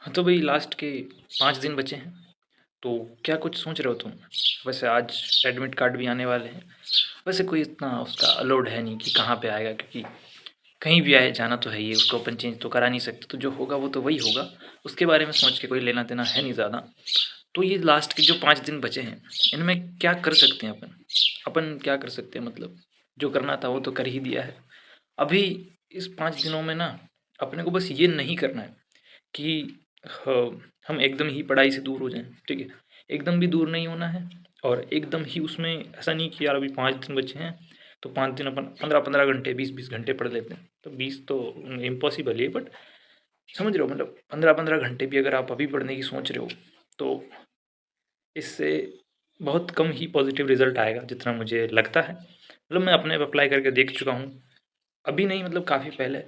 हाँ, तो भई लास्ट के 5 दिन बचे हैं, तो क्या कुछ सोच रहे हो तुम? वैसे आज एडमिट कार्ड भी आने वाले हैं। वैसे कोई इतना उसका लोड है नहीं कि कहाँ पे आएगा, क्योंकि कहीं भी आए जाना तो है ही है, उसको अपन चेंज तो करा नहीं सकते, तो जो होगा वो तो वही होगा। उसके बारे में सोच के कोई लेना-देना है नहीं ज़्यादा। तो ये लास्ट के जो 5 दिन बचे हैं, इनमें क्या कर सकते हैं अपन? अपन क्या कर सकते हैं मतलब जो करना था वो तो कर ही दिया है। अभी इस 5 दिनों में ना अपने को बस ये नहीं करना है कि हम एकदम ही पढ़ाई से दूर हो जाएँ, ठीक है? एकदम भी दूर नहीं होना है और एकदम ही उसमें ऐसा नहीं कि यार अभी 5 दिन बचे हैं, तो 5 दिन अपन 15-15 घंटे, 20-20 घंटे पढ़ लेते हैं। तो 20 तो इम्पॉसिबल ही है, बट समझ रहे हो, मतलब 15-15 घंटे भी अगर आप अभी पढ़ने की सोच रहे हो, तो इससे बहुत कम ही पॉज़िटिव रिज़ल्ट आएगा, जितना मुझे लगता है। मतलब मैं अपने पे अप्लाई करके देख चुका हूँ। अभी नहीं, मतलब काफ़ी पहले,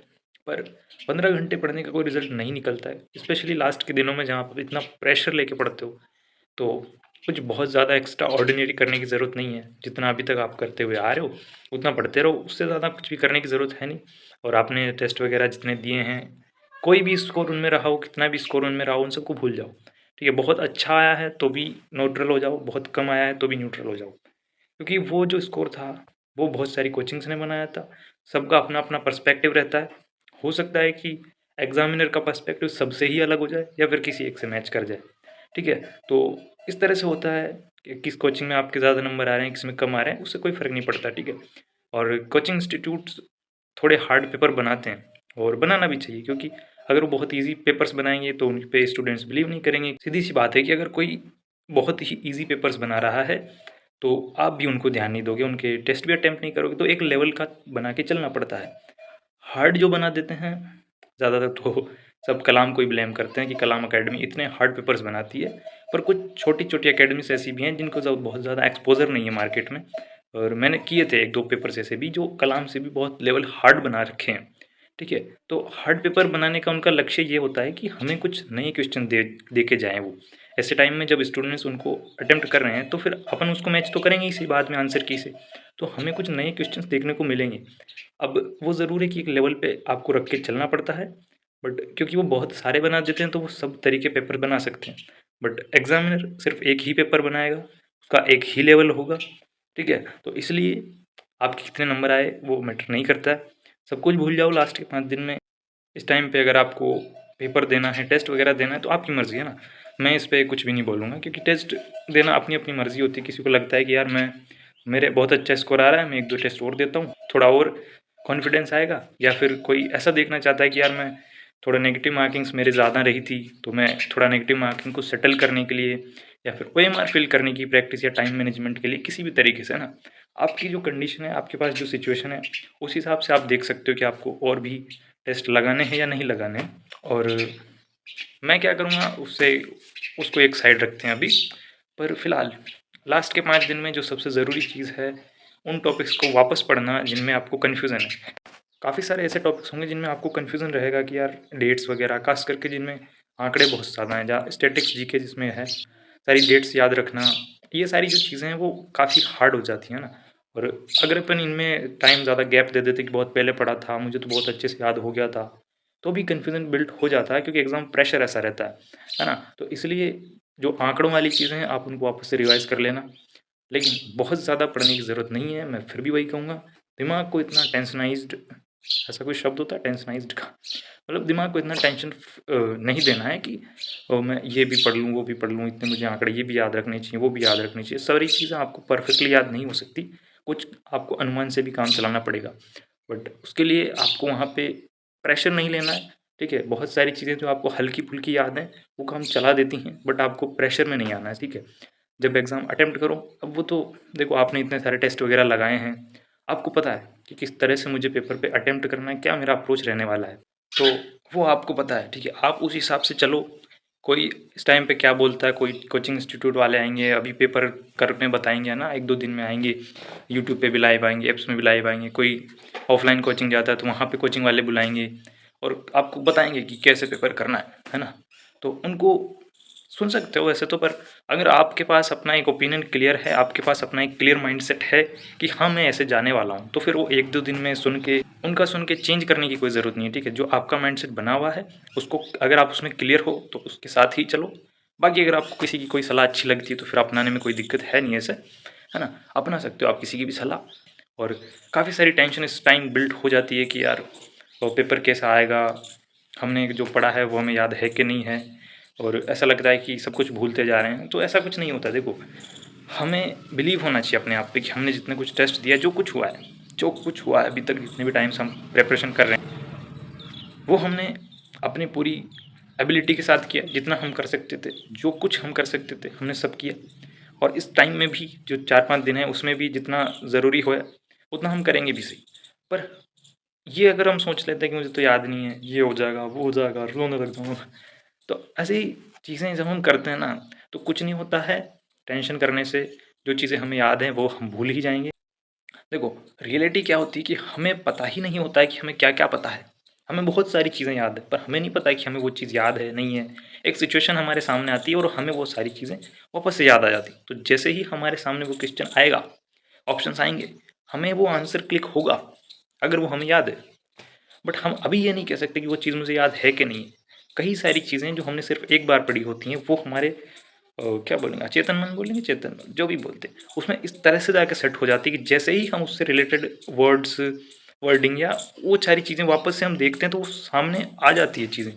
पर 15 घंटे पढ़ने का कोई रिज़ल्ट नहीं निकलता है। स्पेशली लास्ट के दिनों में जहाँ आप इतना प्रेशर लेके पढ़ते हो, तो कुछ बहुत ज़्यादा एक्स्ट्रा ऑर्डिनरी करने की ज़रूरत नहीं है। जितना अभी तक आप करते हुए आ रहे हो, उतना पढ़ते रहो, उससे ज़्यादा कुछ भी करने की ज़रूरत है नहीं। और आपने टेस्ट वगैरह जितने दिए हैं, कोई भी स्कोर उनमें रहा हो, कितना भी स्कोर उनमें रहा हो, उन सबको भूल जाओ। ठीक है? बहुत अच्छा आया है तो भी न्यूट्रल हो जाओ, बहुत कम आया है तो भी न्यूट्रल हो जाओ। क्योंकि वो जो स्कोर था, वो बहुत सारी कोचिंग्स ने बनाया था। सबका अपना-अपना पर्सपेक्टिव रहता है। हो सकता है कि एग्ज़ामिनर का पर्सपेक्टिव सबसे ही अलग हो जाए या फिर किसी एक से मैच कर जाए। ठीक है? तो इस तरह से होता है कि किस कोचिंग में आपके ज़्यादा नंबर आ रहे हैं, किस में कम आ रहे हैं, उससे कोई फ़र्क नहीं पड़ता, ठीक है? और कोचिंग इंस्टीट्यूट्स थोड़े हार्ड पेपर बनाते हैं और बनाना भी चाहिए, क्योंकि अगर वो बहुत ईज़ी पेपर्स बनाएँगे तो उन पे स्टूडेंट्स बिलीव नहीं करेंगे। सीधी-सी बात है कि अगर कोई बहुत ही ईज़ी पेपर्स बना रहा है, तो आप भी उनको ध्यान नहीं दोगे, उनके टेस्ट भी अटेम्प्ट नहीं करोगे, तो एक लेवल का बना के चलना पड़ता है। हार्ड जो बना देते हैं, ज़्यादातर तो सब कलाम को ही ब्लेम करते हैं कि कलाम अकेडमी इतने हार्ड पेपर्स बनाती है, पर कुछ छोटी-छोटी अकेडमीज़ ऐसी भी हैं जिनको बहुत ज़्यादा एक्सपोज़र नहीं है मार्केट में, और मैंने किए थे 1-2 पेपर्स ऐसे भी जो कलाम से भी बहुत लेवल हार्ड बना रखे हैं, ठीक है? तो हार्ड पेपर बनाने का उनका लक्ष्य ये होता है कि हमें कुछ नए क्वेश्चन दे के जाएँ वो। ऐसे टाइम में जब स्टूडेंट्स उनको अटेम्प्ट कर रहे हैं, तो फिर अपन उसको मैच तो करेंगे ही सही बाद में आंसर की से, तो हमें कुछ नए क्वेश्चंस देखने को मिलेंगे। अब वो ज़रूर है कि एक लेवल पे आपको रख के चलना पड़ता है, बट क्योंकि वो बहुत सारे बना देते हैं तो वो सब तरीके पेपर बना सकते हैं। बट एग्ज़ामिनर सिर्फ़ एक ही पेपर बनाएगा, उसका एक ही लेवल होगा, ठीक है? तो इसलिए आपके कितने नंबर आए वो मैटर नहीं करता है। सब कुछ भूल जाओ लास्ट के 5 दिन में। इस टाइम पे अगर आपको पेपर देना है, टेस्ट वगैरह देना है, तो आपकी मर्ज़ी है ना। मैं इस पे कुछ भी नहीं बोलूँगा, क्योंकि टेस्ट देना अपनी-अपनी मर्ज़ी होती है। किसी को लगता है कि यार मेरे बहुत अच्छा स्कोर आ रहा है, मैं 1-2 टेस्ट और देता हूँ, थोड़ा और कॉन्फिडेंस आएगा। या फिर कोई ऐसा देखना चाहता है कि यार मैं थोड़ा नेगेटिव मार्किंग्स मेरे ज़्यादा रही थी, तो मैं थोड़ा नेगेटिव मार्किंग को सेटल करने के लिए या फिर ओएमआर फ़िल करने की प्रैक्टिस या टाइम मैनेजमेंट के लिए, किसी भी तरीके से ना, आपकी जो कंडीशन है, आपके पास जो सिचुएशन है, उस हिसाब से आप देख सकते हो कि आपको और भी टेस्ट लगाने हैं या नहीं लगाने हैं। और मैं क्या करूँगा उससे, उसको एक साइड रखते हैं अभी। पर फ़िलहाल लास्ट के 5 दिन में जो सबसे ज़रूरी चीज़ है, उन टॉपिक्स को वापस पढ़ना जिनमें आपको कन्फ्यूज़न है। काफ़ी सारे ऐसे टॉपिक्स होंगे जिनमें आपको कन्फ्यूज़न रहेगा कि यार डेट्स वगैरह, ख़ास करके जिनमें आंकड़े बहुत ज़्यादा हैं, जहाँ स्टैटिक्स जीके जिसमें है, सारी डेट्स याद रखना, ये सारी जो चीज़ें हैं वो काफ़ी हार्ड हो जाती हैं ना। और अगर अपन इनमें टाइम ज़्यादा गैप दे देते कि बहुत पहले पढ़ा था, मुझे तो बहुत अच्छे से याद हो गया था, तो भी कन्फ्यूज़न बिल्ड हो जाता है, क्योंकि एग्ज़ाम प्रेशर ऐसा रहता है ना? तो इसलिए जो आंकड़ों वाली चीज़ें हैं आप उनको वापस से रिवाइज़ कर लेना। लेकिन बहुत ज़्यादा पढ़ने की ज़रूरत नहीं है, मैं फिर भी वही कहूँगा, दिमाग को इतना टेंशनाइज़्ड, ऐसा कोई शब्द होता है टेंशनाइज़्ड का? मतलब दिमाग को इतना टेंशन नहीं देना है कि मैं ये भी पढ़ लूँ, वो भी पढ़ लूँ, इतने मुझे आंकड़े ये भी याद रखने चाहिए, वो भी याद रखनी चाहिए। सारी चीज़ें आपको परफेक्टली याद नहीं हो सकती, कुछ आपको अनुमान से भी काम चलाना पड़ेगा। बट उसके लिए आपको वहाँ पे प्रेशर नहीं लेना है, ठीक है? बहुत सारी चीज़ें जो आपको हल्की-फुल्की याद हैं, वो काम चला देती हैं, बट आपको प्रेशर में नहीं आना है, ठीक है? जब एग्ज़ाम अटेम्प्ट करो, अब वो तो देखो, आपने इतने सारे टेस्ट वगैरह लगाए हैं, आपको पता है कि किस तरह से मुझे पेपर पे अटेम्प्ट करना है, क्या मेरा अप्रोच रहने वाला है। तो वो आपको पता है, ठीक है? आप उस हिसाब से चलो। कोई इस टाइम पे क्या बोलता है, कोई कोचिंग इंस्टीट्यूट वाले आएँगे, अभी पेपर करने बताएँगे, है ना? 1-2 दिन में आएँगे, यूट्यूब पे भी लाइव आएँगे, ऐप्स में भी लाइव आएँगे। कोई ऑफ़लाइन कोचिंग जाता है तो वहाँ पे कोचिंग वाले बुलाएँगे और आपको बताएँगे कि कैसे पेपर करना है ना? तो उनको सुन सकते हो वैसे तो, पर अगर आपके पास अपना एक ओपिनियन क्लियर है, आपके पास अपना एक क्लियर माइंडसेट है कि हाँ मैं ऐसे जाने वाला हूँ, तो फिर वो 1-2 दिन में सुन के चेंज करने की कोई ज़रूरत नहीं है, ठीक है? जो आपका माइंडसेट बना हुआ है, उसको अगर आप उसमें क्लियर हो तो उसके साथ ही चलो। बाकी अगर आपको किसी की कोई सलाह अच्छी लगती है तो फिर अपनाने में कोई दिक्कत है नहीं ऐसे, है ना? अपना सकते हो आप किसी की भी सलाह। और काफ़ी सारी टेंशन इस टाइम बिल्ड हो जाती है कि यार वो पेपर कैसा आएगा, हमने जो पढ़ा है वो हमें याद है कि नहीं है, और ऐसा लगता है कि सब कुछ भूलते जा रहे हैं। तो ऐसा कुछ नहीं होता। देखो, हमें बिलीव होना चाहिए अपने आप पे कि हमने जितने कुछ टेस्ट दिया, जो कुछ हुआ है अभी तक, जितने भी टाइम से हम प्रिपरेशन कर रहे हैं, वो हमने अपनी पूरी एबिलिटी के साथ किया, जितना हम कर सकते थे, जो कुछ हम कर सकते थे हमने सब किया। और इस टाइम में भी जो 4-5 दिन है उसमें भी जितना ज़रूरी हो उतना हम करेंगे भी सही। पर ये अगर हम सोच लेते हैं कि मुझे तो याद नहीं है, ये हो जाएगा, वो हो जाएगा, रोने लग जाऊँगा, तो ऐसी चीज़ें जब हम करते हैं ना, तो कुछ नहीं होता है। टेंशन करने से जो चीज़ें हमें याद हैं वो हम भूल ही जाएँगे। देखो, रियलिटी क्या होती है कि हमें पता ही नहीं होता है कि हमें क्या-क्या पता है। हमें बहुत सारी चीज़ें याद है, पर हमें नहीं पता है कि हमें वो चीज़ याद है, नहीं है। एक सिचुएशन हमारे सामने आती है और हमें वो सारी चीज़ें वापस से याद आ जाती हैं। तो जैसे ही हमारे सामने वो क्वेश्चन आएगा, ऑप्शंस आएँगे, हमें वो आंसर क्लिक होगा, अगर वो हमें याद है। बट हम अभी ये नहीं कह सकते कि वो चीज़ मुझे याद है कि नहीं है। कई सारी चीज़ें जो हमने सिर्फ़ एक बार पढ़ी होती हैं, वो हमारे क्या बोलेंगे, अचेतन मन बोलेंगे, चेतन मन, जो भी बोलते हैं, उसमें इस तरह से जाके सेट हो जाती है कि जैसे ही हम उससे रिलेटेड वर्ड्स, वर्डिंग या वो सारी चीज़ें वापस से हम देखते हैं तो वो सामने आ जाती है चीज़ें,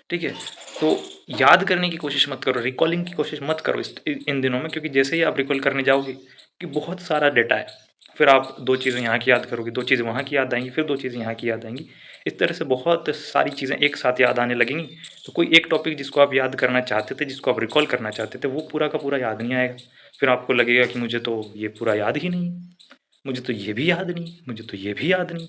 ठीक है? तो याद करने की कोशिश मत करो, रिकॉलिंग की कोशिश मत करो इन दिनों में, क्योंकि जैसे ही आप रिकॉल करने जाओगे कि बहुत सारा डेटा है, फिर आप 2 चीज़ें यहाँ की याद करोगे, 2 चीज़ें वहाँ की याद आएँगी, फिर 2 चीज़ें यहाँ की याद आएँगी। इस तरह से बहुत सारी चीज़ें एक साथ याद आने लगेंगी। तो कोई एक टॉपिक जिसको आप याद करना चाहते थे, जिसको आप रिकॉल करना चाहते थे, वो पूरा का पूरा याद नहीं आएगा। फिर आपको लगेगा कि मुझे तो ये पूरा याद ही नहीं है, मुझे तो ये भी याद नहीं, मुझे तो ये भी याद नहीं।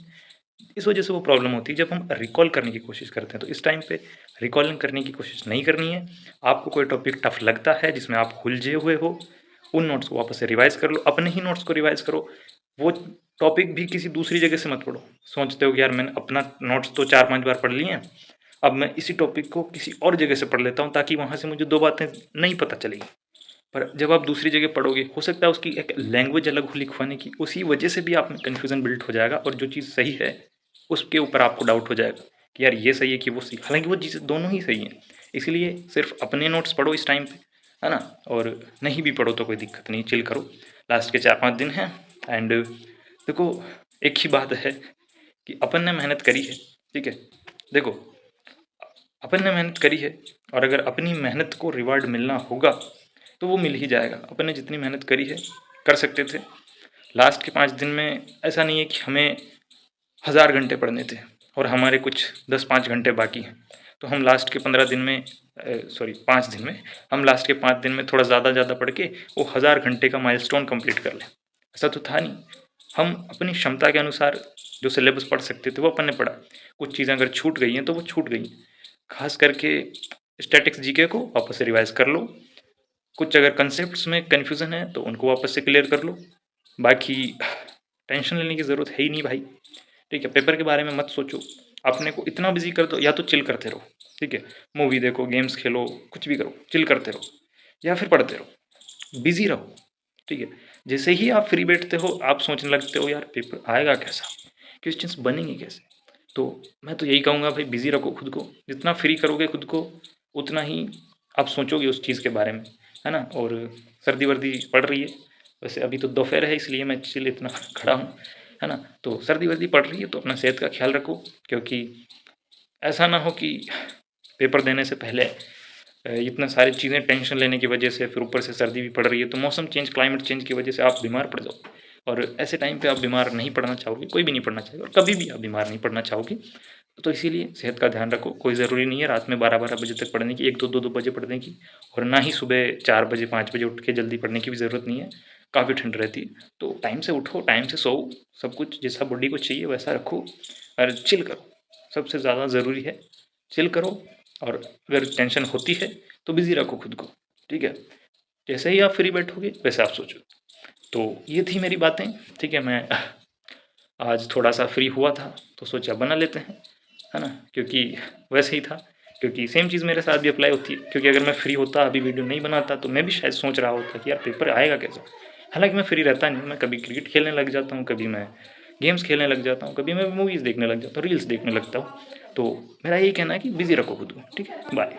इस वजह से वो प्रॉब्लम होती है जब हम रिकॉल करने की कोशिश करते हैं। तो इस टाइम पे रिकॉलिंग करने की कोशिश नहीं करनी है। आपको कोई टॉपिक टफ लगता है जिसमें आप उलझे हुए हो, उन नोट्स को वापस से रिवाइज़ कर लो, अपने ही नोट्स को रिवाइज़ करो। वो टॉपिक भी किसी दूसरी जगह से मत पढ़ो। सोचते हो कि यार मैंने अपना नोट्स तो 4-5 बार पढ़ लिए हैं, अब मैं इसी टॉपिक को किसी और जगह से पढ़ लेता हूँ ताकि वहाँ से मुझे 2 बातें नहीं पता चलेंगी। पर जब आप दूसरी जगह पढ़ोगे, हो सकता है उसकी एक लैंग्वेज अलग हो लिखवाने की, उसी वजह से भी आप में कन्फ्यूज़न बिल्ड हो जाएगा और जो चीज़ सही है, उसके ऊपर आपको डाउट हो जाएगा कि यार ये सही है कि वो सही, हालाँकि वो चीज़ें दोनों ही सही हैं। इसीलिए सिर्फ़ अपने नोट्स पढ़ो इस टाइम पे, है ना? और नहीं भी पढ़ो तो कोई दिक्कत नहीं, चिल करो। लास्ट के 4-5 दिन हैं एंड देखो, एक ही बात है कि अपन ने मेहनत करी है, ठीक है? देखो, अपन ने मेहनत करी है और अगर अपनी मेहनत को रिवार्ड मिलना होगा, तो वो मिल ही जाएगा। अपन ने जितनी मेहनत करी है, कर सकते थे। लास्ट के 5 दिन में ऐसा नहीं है कि हमें 1000 घंटे पढ़ने थे और हमारे कुछ 10-5 घंटे बाकी हैं। तो हम लास्ट के 15 दिन में सॉरी 5 दिन में, हम लास्ट के 5 दिन में थोड़ा ज़्यादा पढ़ के वो 1000 घंटे का माइलस्टोन कंप्लीट कर लें। ऐसा तो था नहीं। हम अपनी क्षमता के अनुसार जो सिलेबस पढ़ सकते थे वो अपन ने पढ़ा। कुछ चीज़ें अगर छूट गई हैं तो वो छूट गई। ख़ास करके स्टैटिक्स जीके को वापस से रिवाइज़ कर लो। कुछ अगर कंसेप्ट्स में कन्फ्यूज़न है तो उनको वापस से क्लियर कर लो। बाकी टेंशन लेने की ज़रूरत है ही नहीं भाई, ठीक है? पेपर के बारे में मत सोचो। अपने को इतना बिज़ी कर दो, या तो चिल करते रहो, ठीक है? मूवी देखो, गेम्स खेलो, कुछ भी करो, चिल करते रहो या फिर पढ़ते रहो, बिज़ी रहो, ठीक है? जैसे ही आप फ्री बैठते हो, आप सोचने लगते हो यार पेपर आएगा कैसा? क्वेश्चंस बनेंगे कैसे? तो मैं तो यही कहूँगा भाई, बिज़ी रखो खुद को। जितना फ्री करोगे खुद को, उतना ही आप सोचोगे उस चीज़ के बारे में, है ना? और सर्दी-वर्दी पड़ रही है, वैसे अभी तो दोपहर है इसलिए मैं चिल इतना खड़ा हूँ, है ना? तो सर्दी-वर्दी पड़ रही है तो अपना सेहत का ख़्याल रखो, क्योंकि ऐसा ना हो कि पेपर देने से पहले इतना सारी चीज़ें टेंशन लेने की वजह से, फिर ऊपर से सर्दी भी पड़ रही है, तो मौसम चेंज, क्लाइमेट चेंज की वजह से आप बीमार पड़ जाओ। और ऐसे टाइम पे आप बीमार नहीं पड़ना चाहोगे, कोई भी नहीं पड़ना चाहेगा और कभी भी आप बीमार नहीं पड़ना चाहोगे। तो इसीलिए सेहत का ध्यान रखो। कोई ज़रूरी नहीं है रात में 12-12 बजे तक पढ़ने की, 1-2, 2-2 बजे पढ़ने की, और ना ही सुबह 4 बजे, 5 बजे उठ के जल्दी पढ़ने की भी ज़रूरत नहीं है। काफ़ी ठंड रहती है, तो टाइम से उठो, टाइम से सोओ, सब कुछ जैसा बॉडी को चाहिए वैसा रखो और चिल करो। सबसे ज़्यादा ज़रूरी है चिल करो। और अगर टेंशन होती है तो बिज़ी रखो खुद को, ठीक है? जैसे ही आप फ्री बैठोगे वैसे आप सोचो। तो ये थी मेरी बातें, ठीक है? मैं आज थोड़ा सा फ्री हुआ था तो सोचा बना लेते हैं, है ना? क्योंकि वैसे ही था क्योंकि सेम चीज़ मेरे साथ भी अप्लाई होती है, क्योंकि अगर मैं फ्री होता अभी वीडियो नहीं बनाता तो मैं भी शायद सोच रहा होता कि यार पेपर आएगा कैसे। हालांकि मैं फ्री रहता नहीं, मैं कभी क्रिकेट खेलने लग जाता हूँ, कभी मैं गेम्स खेलने लग जाता हूँ, कभी मैं मूवीज़ देखने लग जाता हूँ, रील्स देखने लगता हूँ। तो मेरा यही कहना है कि बिजी रखो खुद को, ठीक है, बाय।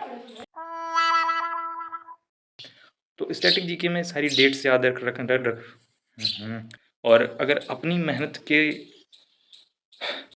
तो स्टैटिक जीके में सारी डेट्स याद रख। और अगर अपनी मेहनत के